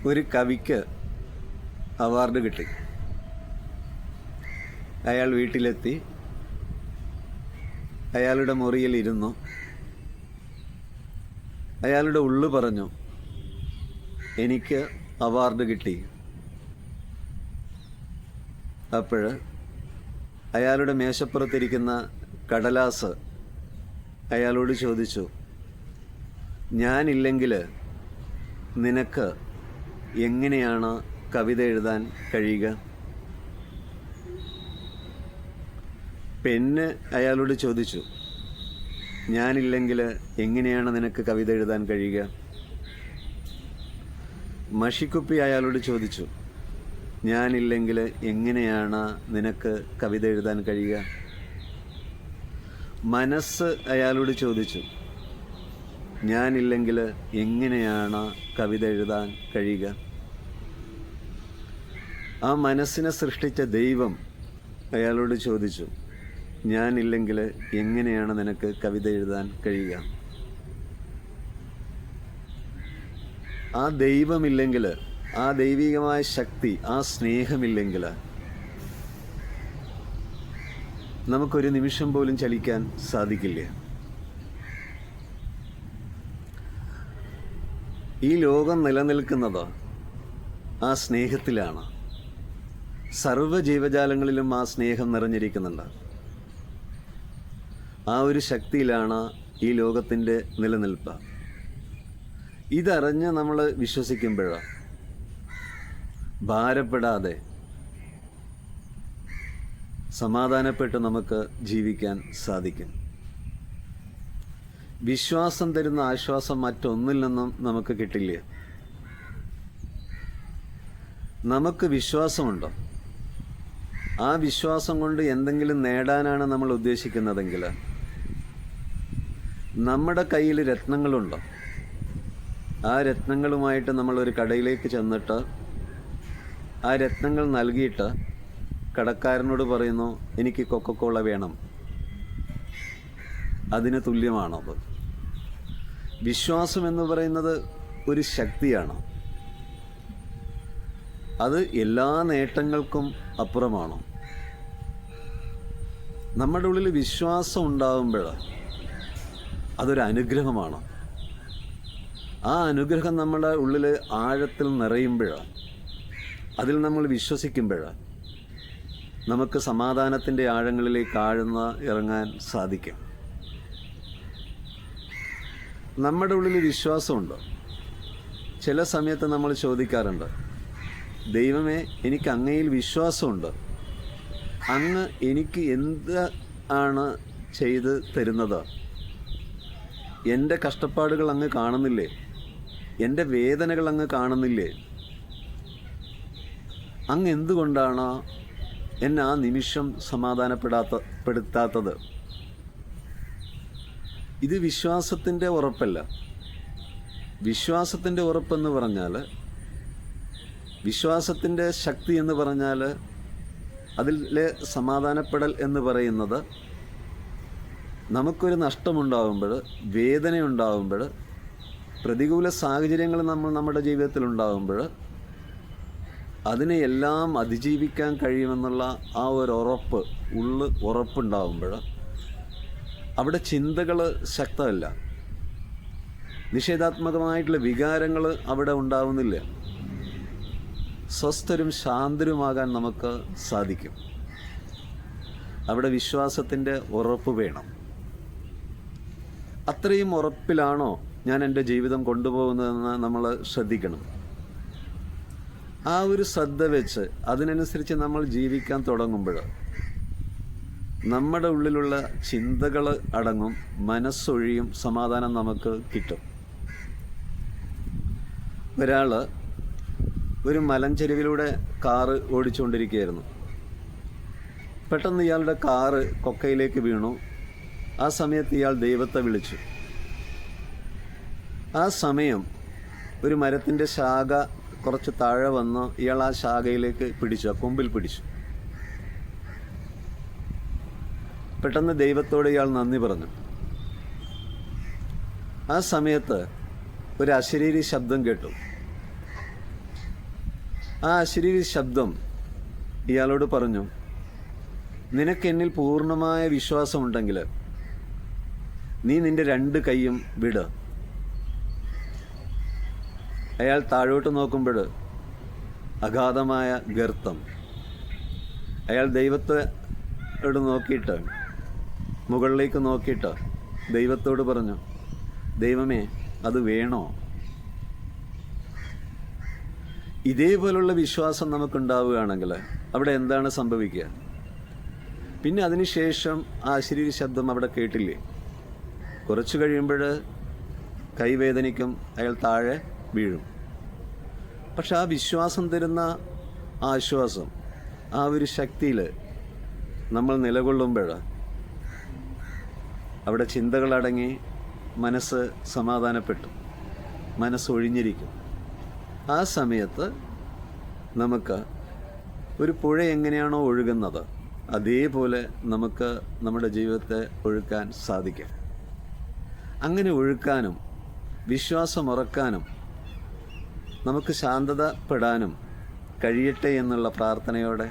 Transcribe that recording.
ഒരു കവിക്ക് അവാർഡ് കിട്ടി. അയാൾ വീട്ടിലെത്തി, അയാളുടെ മുറിയിൽ ഇരുന്നു. അയാളുടെ ഉള്ളു പറഞ്ഞു, എനിക്ക് അവാർഡ് കിട്ടി. അപ്പോൾ അയാളുടെ മേശപ്പുറത്തിരിക്കുന്ന കടലാസ് അയാളോട് ചോദിച്ചു, ഞാനില്ലെങ്കിൽ നിനക്ക് എങ്ങനെയാണ് കവിത എഴുതാൻ കഴിയുക? പെണ്ണ് അയാളോട് ചോദിച്ചു, ഞാനില്ലെങ്കിൽ എങ്ങനെയാണ് നിനക്ക് കവിത എഴുതാൻ കഴിയുക? മഷിക്കുപ്പി അയാളോട് ചോദിച്ചു, ഞാനില്ലെങ്കിൽ എങ്ങനെയാണ് നിനക്ക് കവിത എഴുതാൻ കഴിയുക? മനസ്സ് അയാളോട് ചോദിച്ചു, ഞാനില്ലെങ്കിൽ എങ്ങനെയാണ് കവിത എഴുതാൻ കഴിയുക? ആ മനസ്സിനെ സൃഷ്ടിച്ച ദൈവം അയാളോട് ചോദിച്ചു, ഞാനില്ലെങ്കിൽ എങ്ങനെയാണ് നിനക്ക് കവിത എഴുതാൻ കഴിയുക? ആ ദൈവമില്ലെങ്കിൽ, ആ ദൈവികമായ ശക്തി, ആ സ്നേഹമില്ലെങ്കിൽ നമുക്കൊരു നിമിഷം പോലും ചലിക്കാൻ സാധിക്കില്ല. ഈ ലോകം നിലനിൽക്കുന്നത് ആ സ്നേഹത്തിലാണ്. സർവ്വ ജീവജാലങ്ങളിലും ആ സ്നേഹം നിറഞ്ഞിരിക്കുന്നുണ്ട്. ആ ഒരു ശക്തിയിലാണ് ഈ ലോകത്തിൻ്റെ നിലനിൽപ്പ്. ഇതറിഞ്ഞ് നമ്മൾ വിശ്വസിക്കുമ്പോൾ ഭാരപ്പെടാതെ സമാധാനപ്പെട്ട് നമുക്ക് ജീവിക്കാൻ സാധിക്കും. വിശ്വാസം തരുന്ന ആശ്വാസം മറ്റൊന്നിൽ നിന്നും നമുക്ക് കിട്ടില്ല. നമുക്ക് വിശ്വാസമുണ്ടോ? ആ വിശ്വാസം കൊണ്ട് എന്തെങ്കിലും നേടാനാണ് നമ്മൾ ഉദ്ദേശിക്കുന്നതെങ്കിൽ നമ്മുടെ കയ്യിൽ രത്നങ്ങളുണ്ടോ? ആ രത്നങ്ങളുമായിട്ട് നമ്മളൊരു കടയിലേക്ക് ചെന്നിട്ട് ആ രത്നങ്ങൾ നൽകിയിട്ട് കടക്കാരനോട് പറയുന്നു, എനിക്ക് കൊക്കക്കോള വേണം. അതിന് തുല്യമാണത്. വിശ്വാസം എന്ന് പറയുന്നത് ഒരു ശക്തിയാണ്. അത് എല്ലാ നേട്ടങ്ങൾക്കും അപ്പുറമാണ്. നമ്മുടെ ഉള്ളിൽ വിശ്വാസം ഉണ്ടാകുമ്പോൾ അതൊരു അനുഗ്രഹമാണ്. ആ അനുഗ്രഹം നമ്മുടെ ഉള്ളിൽ ആഴത്തിൽ നിറയുമ്പോൾ, അതിൽ നമ്മൾ വിശ്വസിക്കുമ്പോൾ നമുക്ക് സമാധാനത്തിൻ്റെ ആഴങ്ങളിലേക്ക് ഇറങ്ങാൻ സാധിക്കും. നമ്മുടെ ഉള്ളിൽ വിശ്വാസമുണ്ട്. ചില സമയത്ത് നമ്മൾ ചോദിക്കാറുണ്ട്, ദൈവമേ, എനിക്ക് അങ്ങയിൽ വിശ്വാസമുണ്ട്, അങ്ങ് എനിക്ക് എന്ത് ആണ് ചെയ്ത് തരുന്നത്? എൻ്റെ കഷ്ടപ്പാടുകൾ അങ്ങ് കാണുന്നില്ലേ? എൻ്റെ വേദനകൾ അങ്ങ് കാണുന്നില്ലേ? അങ്ങ് എന്തുകൊണ്ടാണ് എന്നെ ആ നിമിഷം സമാധാനപ്പെടുത്താത്തത്? ഇത് വിശ്വാസത്തിൻ്റെ ഉറപ്പല്ല. വിശ്വാസത്തിൻ്റെ ഉറപ്പെന്ന് പറഞ്ഞാൽ, വിശ്വാസത്തിൻ്റെ ശക്തി എന്ന് പറഞ്ഞാൽ, അതിലെ സമാധാനപ്പെടൽ എന്ന് പറയുന്നത്, നമുക്കൊരു നഷ്ടമുണ്ടാകുമ്പോൾ, വേദനയുണ്ടാകുമ്പോൾ, പ്രതികൂല സാഹചര്യങ്ങൾ നമ്മുടെ ജീവിതത്തിൽ ഉണ്ടാകുമ്പോൾ അതിനെ എല്ലാം അതിജീവിക്കാൻ കഴിയുമെന്നുള്ള ആ ഒരു ഉറപ്പുണ്ടാകുമ്പോൾ അവിടെ ചിന്തകൾ ശക്തമല്ല, നിഷേധാത്മകമായിട്ടുള്ള വികാരങ്ങൾ അവിടെ ഉണ്ടാവുന്നില്ല. സ്വസ്ഥരും ശാന്തരുമാകാൻ നമുക്ക് സാധിക്കും. അവിടെ വിശ്വാസത്തിൻ്റെ ഉറപ്പ് വേണം. അത്രയും ഉറപ്പിലാണോ ഞാൻ എൻ്റെ ജീവിതം കൊണ്ടുപോകുന്നതെന്ന് നമ്മൾ ശ്രദ്ധിക്കണം. ആ ഒരു ശ്രദ്ധ വെച്ച് അതിനനുസരിച്ച് നമ്മൾ ജീവിക്കാൻ തുടങ്ങുമ്പോൾ നമ്മുടെ ഉള്ളിലുള്ള ചിന്തകൾ അടങ്ങും, മനസ്സൊഴിയും, സമാധാനം നമുക്ക് കിട്ടും. ഒരാൾ ഒരു മലഞ്ചെരുവിലൂടെ കാറ് ഓടിച്ചുകൊണ്ടിരിക്കുകയായിരുന്നു. പെട്ടെന്ന് ഇയാളുടെ കാറ് കൊക്കയിലേക്ക് വീണു. ആ സമയത്ത് ഇയാൾ ദൈവത്തെ വിളിച്ചു. ആ സമയം ഒരു മരത്തിൻ്റെ ശാഖ കുറച്ച് താഴെ വന്ന് ഇയാൾ ആ ശാഖയിലേക്ക് പിടിച്ചു, ആ കൊമ്പിൽ പിടിച്ചു. പെട്ടെന്ന് ദൈവത്തോട് ഇയാൾ നന്ദി പറഞ്ഞു. ആ സമയത്ത് ഒരു അശരീരി ശബ്ദം കേട്ടു. ആ അശരീരി ശബ്ദം ഇയാളോട് പറഞ്ഞു, നിനക്ക് എന്നിൽ പൂർണ്ണമായ വിശ്വാസമുണ്ടെങ്കിൽ നീ നിന്റെ 2 കൈയും വിട്. അയാൾ താഴോട്ട് നോക്കുമ്പോൾ അഗാധമായ ഗർത്തം. അയാൾ ദൈവത്തോട് നോക്കിയിട്ട്, മുകളിലേക്ക് നോക്കിയിട്ട് ദൈവത്തോട് പറഞ്ഞു, ദൈവമേ, അത് വേണോ? ഇതേപോലുള്ള വിശ്വാസം നമുക്കുണ്ടാവുകയാണെങ്കിൽ അവിടെ എന്താണ് സംഭവിക്കുക? പിന്നെ അതിനുശേഷം ആ അശരീരി ശബ്ദം അവിടെ കേട്ടില്ലേ? കുറച്ച് കഴിയുമ്പോൾ കൈവേദനിക്കും, അയാൾ താഴെ വീഴും. പക്ഷെ ആ വിശ്വാസം തരുന്ന ആശ്വാസം, ആ ഒരു ശക്തിയിൽ നമ്മൾ നിലകൊള്ളുമ്പോൾ അവിടെ ചിന്തകളടങ്ങി മനസ്സ് സമാധാനപ്പെട്ടു, മനസ്സൊഴിഞ്ഞിരിക്കും. ആ സമയത്ത് നമുക്ക് ഒരു പുഴ എങ്ങനെയാണോ ഒഴുകുന്നത് അതേപോലെ നമുക്ക് നമ്മുടെ ജീവിതത്തെ ഒഴുക്കാൻ സാധിക്കും. അങ്ങനെ ഒഴുക്കാനും വിശ്വാസമുറക്കാനും നമുക്ക് ശാന്തതപ്പെടാനും കഴിയട്ടെ എന്നുള്ള പ്രാർത്ഥനയോടെ